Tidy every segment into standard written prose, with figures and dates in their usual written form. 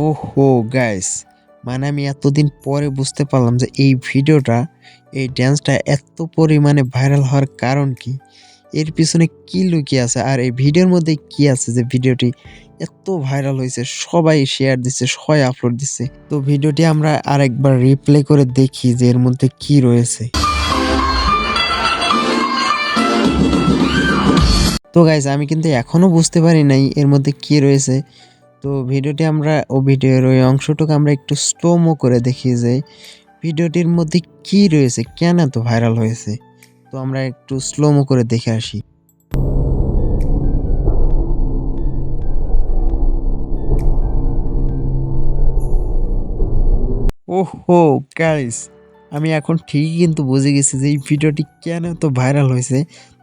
ওহো গাইস! মানে আমি এতদিন পরে বুঝতে পারলাম যে এই ড্যান্সটা এত পরিমাণে ভাইরাল হওয়ার কারণ কি? এর পিছনে কি লুকিয়ে আছে? আর এই ভিডিওর মধ্যে কি আছে যে ভিডিওটি এত ভাইরাল হইছে? সবাই শেয়ার দিচ্ছে, সবাই আপলোড দিচ্ছে। তো ভিডিওটি আমরা আরেকবার রিপ্লে করে দেখি যে এর মধ্যে কি রয়েছে। তো গাইস আমি কিন্তু এখনো বুঝতে পারি নাই এর মধ্যে কি রয়েছে। তো ভিডিওর ওই অংশটুকু আমরা একটু স্লো-মো করে দেখি যে ভিডিওটির মধ্যে কি রয়েছে? কেন এত ভাইরাল হয়েছে? তো আমরা একটু স্লো-মো করে দেখে আসি। ওহহো! গাইস আমি এখন ঠিকই কিন্তু বুঝে গেছি যে এই ভিডিওটি কেন এত ভাইরাল হয়েছে।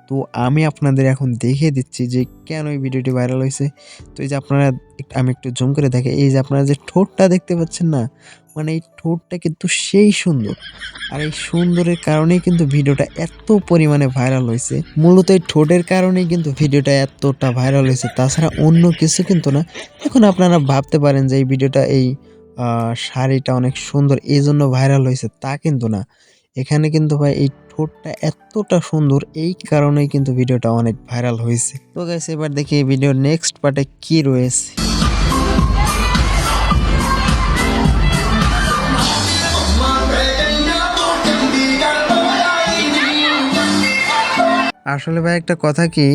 তো আমি আপনাদের এখন দেখিয়ে দিচ্ছি যে কেন এই ভিডিওটি ভাইরাল হয়েছে। তো এই যে আমি একটু জুম করে দেখাই। এই যে আপনারা যে ঠোঁটটা দেখতে পাচ্ছেন না? মানে এই ঠোঁটটা কিন্তু সেই সুন্দর। আর এই সুন্দরের কারণেই কিন্তু ভিডিওটা এত পরিমাণে ভাইরাল হইছে। মূলত এই ঠোঁটের কারণেই কিন্তু ভিডিওটা এতটা ভাইরাল হয়েছে। তাছাড়া অন্য কিছু কিন্তু না। এখন আপনারা ভাবতে পারেন যে এই ভিডিওটা আ শাড়িটা অনেক সুন্দর এজন্য ভাইরাল হইছে তা কিন্তু না। এখানে কিন্তু ভাই এই ঠোঁটটা এতটা সুন্দর এই কারণেই কিন্তু ভিডিওটা অনেক ভাইরাল হইছে। তো গাইস এবার দেখি এই ভিডিওর নেক্সট পার্টে কি রয়েছে। আসলে ভাই একটা কথা কি,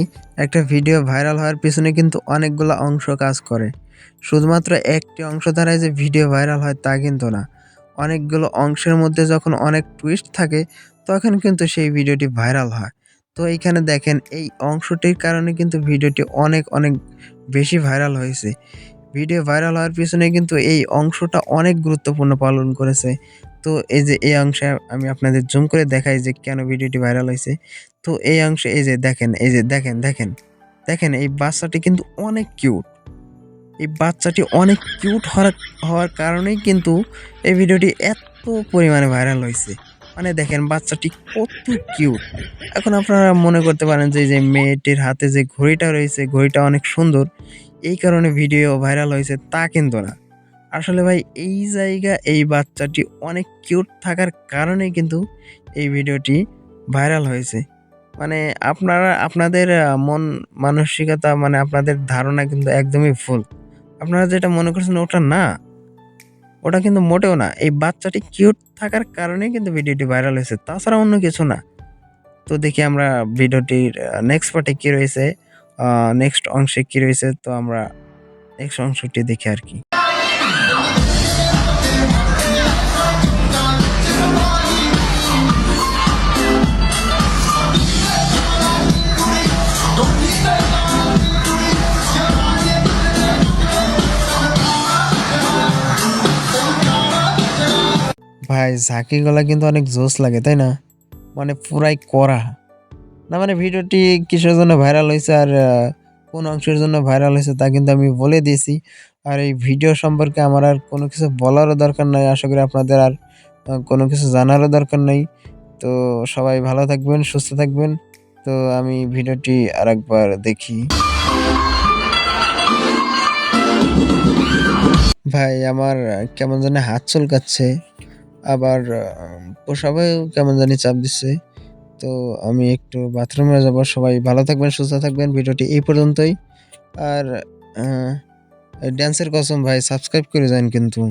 একটা ভিডিও ভাইরাল হওয়ার পিছনে কিন্তু অনেকগুলা অংশ কাজ করে। শুধুমাত্র একটি অংশ দ্বারাই যে ভিডিও ভাইরাল হয় তা কিন্তু না। অনেকগুলো অংশের মধ্যে যখন অনেক টুইস্ট থাকে তখন কিন্তু সেই ভিডিওটি ভাইরাল হয়। তো এইখানে দেখেন এই অংশটির কারণে কিন্তু ভিডিওটি অনেক বেশি ভাইরাল হয়েছে। ভিডিও ভাইরাল হওয়ার পিছনে কিন্তু এই অংশটা অনেক গুরুত্বপূর্ণ পালন করেছে। তো এই যে এই অংশে আমি আপনাদের জুম করে দেখাই যে কেন ভিডিওটি ভাইরাল হইছে। তো এই অংশে এই যে দেখেন, এই যে দেখেন এই বাচ্চাটি কিন্তু অনেক কিউট। এই বাচ্চাটি অনেক কিউট হওয়ার কারণেই কিন্তু এই ভিডিওটি এত পরিমাণে ভাইরাল হইছে। মানে দেখেন বাচ্চাটি কত কিউট। এখন আপনারা মনে করতে পারেন যে, এই যে মেয়েটির হাতে যে ঘড়িটা রয়েছে, ঘড়িটা অনেক সুন্দর। এই কারণে ভিডিও ভাইরাল হয়েছে তা কিন্তু না। আসলে ভাই এই বাচ্চাটি অনেক কিউট থাকার কারণেই কিন্তু এই ভিডিওটি ভাইরাল হয়েছে। মানে আপনাদের মন মানসিকতা মানে আপনাদের ধারণা কিন্তু একদমই ভুল। আপনারা যেটা মনে করছেন ওটা না, ওটা কিন্তু মোটেও না। এই বাচ্চাটি কিউট থাকার কারণেই কিন্তু ভিডিওটি ভাইরাল হয়েছে। তাছাড়া অন্য কিছু না। তো দেখি আমরা ভিডিওটির নেক্সট পার্টে কি রয়েছে, আ নেক্সট অংশে কি রয়েছে তো আমরা নেক্সট অংশটি দেখি আরকি। ভাই ঝাঁকি গলা কিন্তু অনেক জোশ লাগে, তাই না? মানে পুরাই কড়া। না মানে ভিডিওটি কিসের জন্য ভাইরাল হইছে আর কোন অংশের জন্য ভাইরাল হইছে তা কিন্তু আমি বলে দিয়েছি। আর এই ভিডিও সম্পর্কে আমার আর কোনো কিছু বলারও দরকার নাই। আশা করি আপনাদের আর কোনো কিছু জানারও দরকার নাই। তো সবাই ভালো থাকবেন, সুস্থ থাকবেন। তো আমি ভিডিওটি আরেকবার দেখি। ভাই আমার কেমন জানি হাত চুলকাচ্ছে। আবার প্রস্রাবেও কেমন জানি চাপ দিচ্ছে। তো আমি একটু বাথরুমে যাবো। সবাই ভালো থাকবেন, সুস্থ থাকবেন। ভিডিওটি এই পর্যন্তই। আর আ ড্যান্সের কসম ভাই সাবস্ক্রাইব করে যান কিন্তু।